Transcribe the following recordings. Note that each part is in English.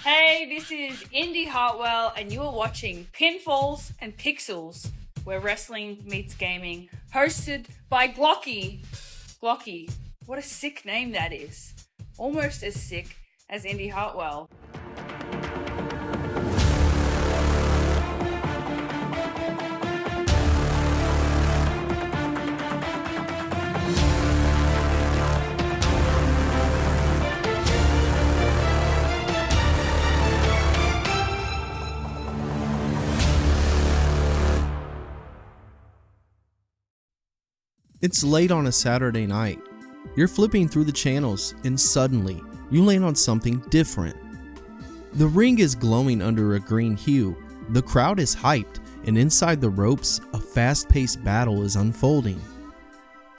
Hey, this is Indy Hartwell, and you are watching Pinfalls and Pixels, where wrestling meets gaming, hosted by Glocky. Glocky, what a sick name that is. Almost as sick as Indy Hartwell. It's late on a Saturday night. You're flipping through the channels and suddenly you land on something different. The ring is glowing under a green hue, the crowd is hyped, and inside the ropes a fast-paced battle is unfolding.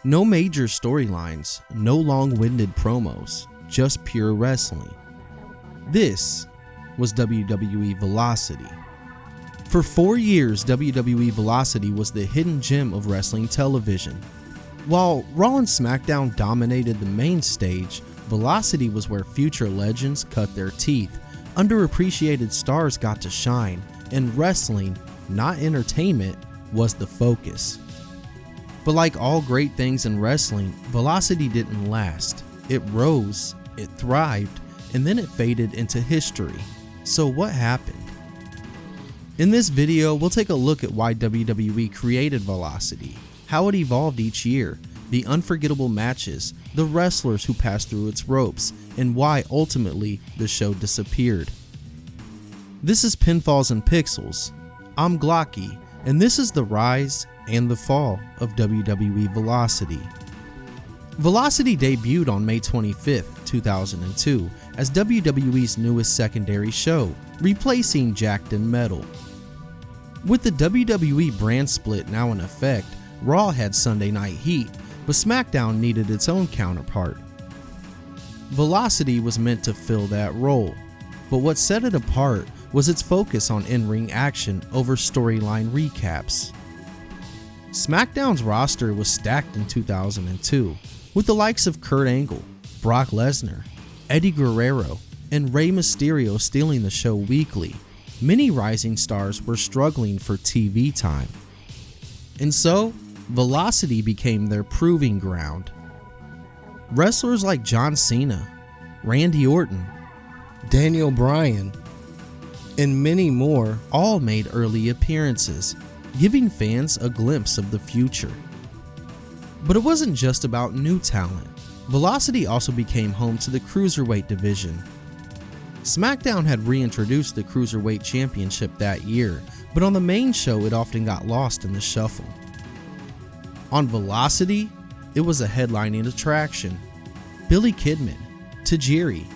No major storylines, no long-winded promos, just pure wrestling. This was WWE Velocity. For 4 years, WWE Velocity was the hidden gem of wrestling television. While Raw and SmackDown dominated the main stage, Velocity was where future legends cut their teeth, underappreciated stars got to shine, and wrestling, not entertainment, was the focus. But like all great things in wrestling, Velocity didn't last. It rose, it thrived, and then it faded into history. So what happened? In this video, we'll take a look at why WWE created Velocity, how it evolved each year, the unforgettable matches, the wrestlers who passed through its ropes, and why ultimately the show disappeared. This is Pinfalls and Pixels. I'm Glocky, and this is the rise and the fall of WWE Velocity. Velocity debuted on May 25th, 2002 as WWE's newest secondary show, replacing Jacked in Metal. With the WWE brand split now in effect, Raw had Sunday Night Heat, but SmackDown needed its own counterpart. Velocity was meant to fill that role, but what set it apart was its focus on in-ring action over storyline recaps. SmackDown's roster was stacked in 2002, with the likes of Kurt Angle, Brock Lesnar, Eddie Guerrero, and Rey Mysterio stealing the show weekly. Many rising stars were struggling for TV time. And so, Velocity became their proving ground. Wrestlers like John Cena, Randy Orton, Daniel Bryan, and many more all made early appearances, giving fans a glimpse of the future. But it wasn't just about new talent. Velocity also became home to the Cruiserweight division. SmackDown had reintroduced the Cruiserweight Championship that year, but on the main show it often got lost in the shuffle. On Velocity, it was a headlining attraction. Billy Kidman, Tajiri,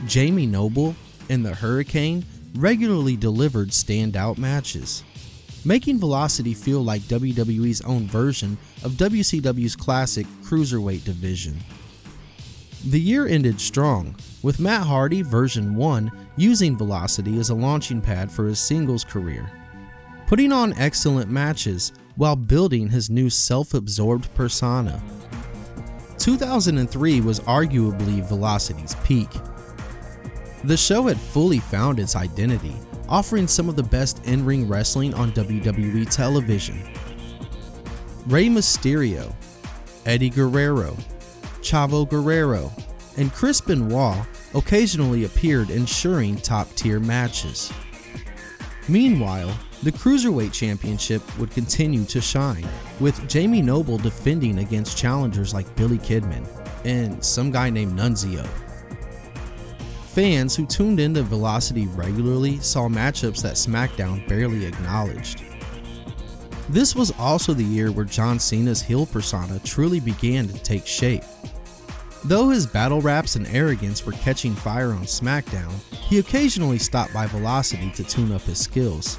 Jamie Noble, and the Hurricane regularly delivered standout matches, making Velocity feel like WWE's own version of WCW's classic Cruiserweight division. The year ended strong, with Matt Hardy version 1 using Velocity as a launching pad for his singles career, putting on excellent matches while building his new self-absorbed persona. 2003 was arguably Velocity's peak. The show had fully found its identity, offering some of the best in-ring wrestling on WWE television. Rey Mysterio, Eddie Guerrero, Chavo Guerrero, and Chris Benoit occasionally appeared, ensuring top-tier matches. Meanwhile, the Cruiserweight Championship would continue to shine, with Jamie Noble defending against challengers like Billy Kidman and some guy named Nunzio. Fans who tuned into Velocity regularly saw matchups that SmackDown barely acknowledged. This was also the year where John Cena's heel persona truly began to take shape. Though his battle raps and arrogance were catching fire on SmackDown, he occasionally stopped by Velocity to tune up his skills.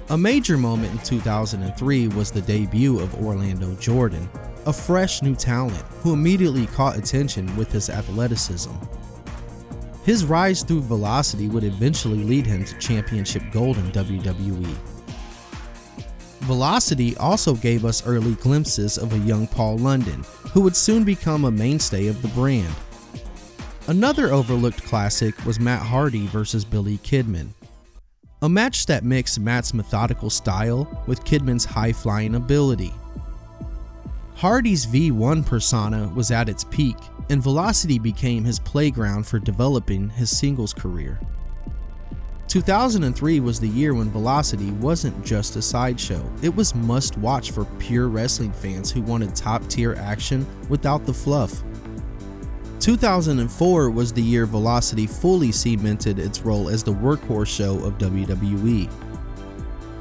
A major moment in 2003 was the debut of Orlando Jordan, a fresh new talent who immediately caught attention with his athleticism. His rise through Velocity would eventually lead him to championship gold in WWE. Velocity also gave us early glimpses of a young Paul London, who would soon become a mainstay of the brand. Another overlooked classic was Matt Hardy versus Billy Kidman. A match that mixed Matt's methodical style with Kidman's high-flying ability. Hardy's V1 persona was at its peak, and Velocity became his playground for developing his singles career. 2003 was the year when Velocity wasn't just a sideshow, it was must-watch for pure wrestling fans who wanted top-tier action without the fluff. 2004 was the year Velocity fully cemented its role as the workhorse show of WWE.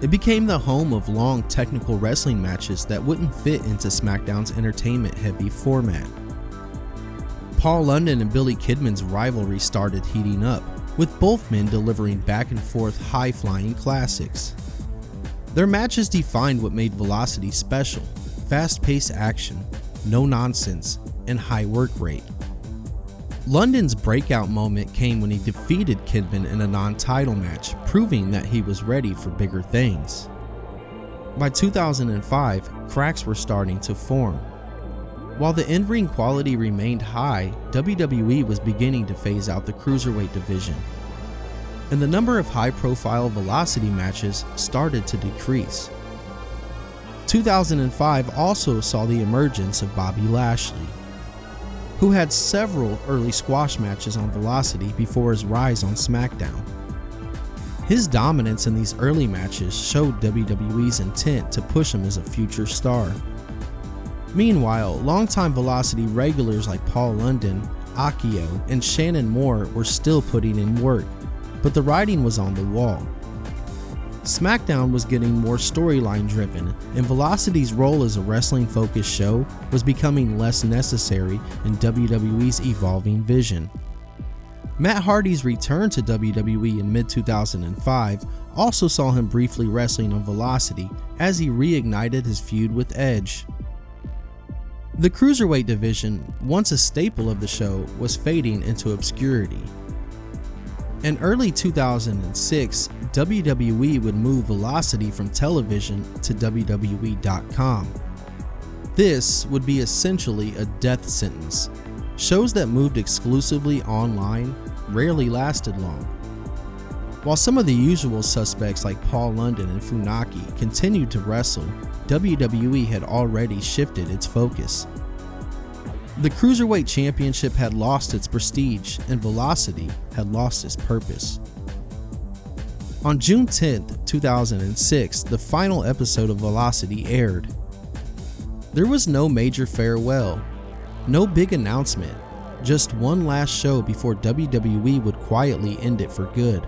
It became the home of long technical wrestling matches that wouldn't fit into SmackDown's entertainment-heavy format. Paul London and Billy Kidman's rivalry started heating up, with both men delivering back-and-forth high-flying classics. Their matches defined what made Velocity special: fast-paced action, no nonsense, and high work rate. London's breakout moment came when he defeated Kidman in a non-title match, proving that he was ready for bigger things. By 2005, cracks were starting to form. While the in-ring quality remained high, WWE was beginning to phase out the Cruiserweight division, and the number of high-profile Velocity matches started to decrease. 2005 also saw the emergence of Bobby Lashley, who had several early squash matches on Velocity before his rise on SmackDown. His dominance in these early matches showed WWE's intent to push him as a future star. Meanwhile, longtime Velocity regulars like Paul London, Akio, and Shannon Moore were still putting in work, but the writing was on the wall. SmackDown was getting more storyline driven, and Velocity's role as a wrestling-focused show was becoming less necessary in WWE's evolving vision. Matt Hardy's return to WWE in mid-2005 also saw him briefly wrestling on Velocity as he reignited his feud with Edge. The Cruiserweight division, once a staple of the show, was fading into obscurity. In early 2006, WWE would move Velocity from television to WWE.com. This would be essentially a death sentence. Shows that moved exclusively online rarely lasted long. While some of the usual suspects like Paul London and Funaki continued to wrestle, WWE had already shifted its focus. The Cruiserweight Championship had lost its prestige, and Velocity had lost its purpose. On June 10, 2006, the final episode of Velocity aired. There was no major farewell, no big announcement, just one last show before WWE would quietly end it for good.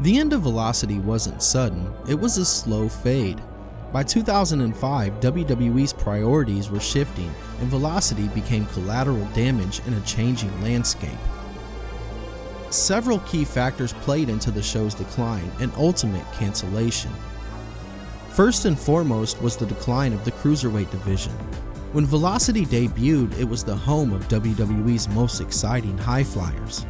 The end of Velocity wasn't sudden, it was a slow fade. By 2005, WWE's priorities were shifting, and Velocity became collateral damage in a changing landscape. Several key factors played into the show's decline and ultimate cancellation. First and foremost was the decline of the Cruiserweight division. When Velocity debuted, it was the home of WWE's most exciting high flyers.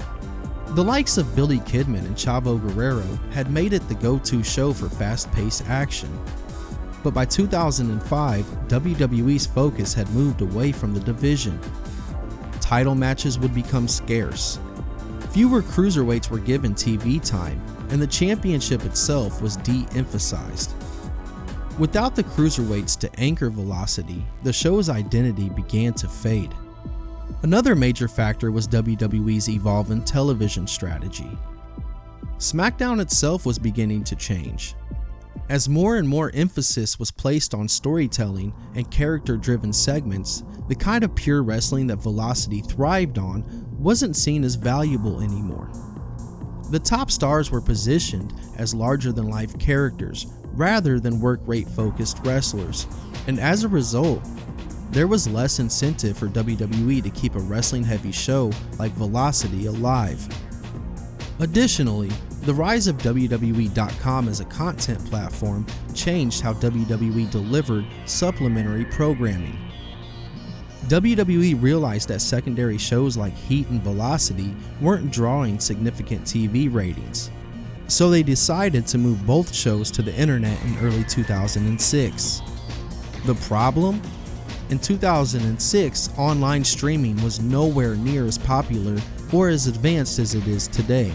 The likes of Billy Kidman and Chavo Guerrero had made it the go-to show for fast-paced action. But by 2005, WWE's focus had moved away from the division. Title matches would become scarce. Fewer cruiserweights were given TV time, and the championship itself was de-emphasized. Without the cruiserweights to anchor Velocity, the show's identity began to fade. Another major factor was WWE's evolving television strategy. SmackDown itself was beginning to change. As more and more emphasis was placed on storytelling and character-driven segments, the kind of pure wrestling that Velocity thrived on wasn't seen as valuable anymore. The top stars were positioned as larger-than-life characters rather than work-rate-focused wrestlers, and as a result, there was less incentive for WWE to keep a wrestling-heavy show like Velocity alive. Additionally, the rise of WWE.com as a content platform changed how WWE delivered supplementary programming. WWE realized that secondary shows like Heat and Velocity weren't drawing significant TV ratings, so they decided to move both shows to the internet in early 2006. The problem? In 2006, online streaming was nowhere near as popular or as advanced as it is today.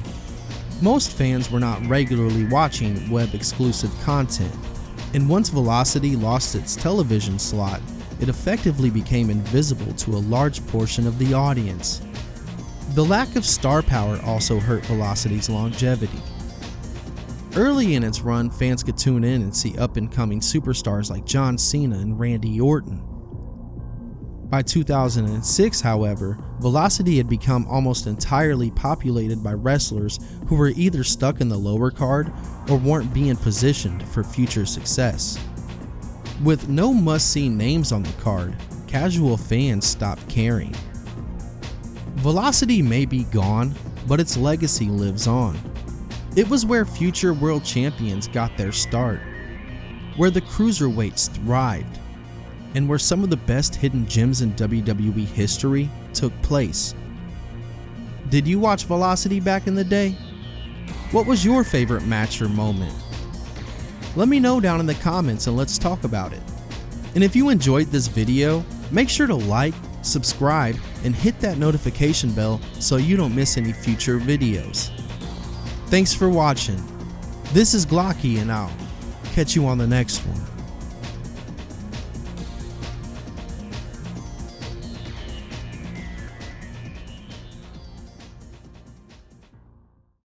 Most fans were not regularly watching web-exclusive content, and once Velocity lost its television slot, it effectively became invisible to a large portion of the audience. The lack of star power also hurt Velocity's longevity. Early in its run, fans could tune in and see up-and-coming superstars like John Cena and Randy Orton. By 2006, however, Velocity had become almost entirely populated by wrestlers who were either stuck in the lower card or weren't being positioned for future success. With no must-see names on the card, casual fans stopped caring. Velocity may be gone, but its legacy lives on. It was where future world champions got their start, where the Cruiserweights thrived, and where some of the best hidden gems in WWE history took place. Did you watch Velocity back in the day? What was your favorite match or moment? Let me know down in the comments and let's talk about it. And if you enjoyed this video, make sure to like, subscribe, and hit that notification bell so you don't miss any future videos. Thanks for watching. This is Glocky and I'll catch you on the next one.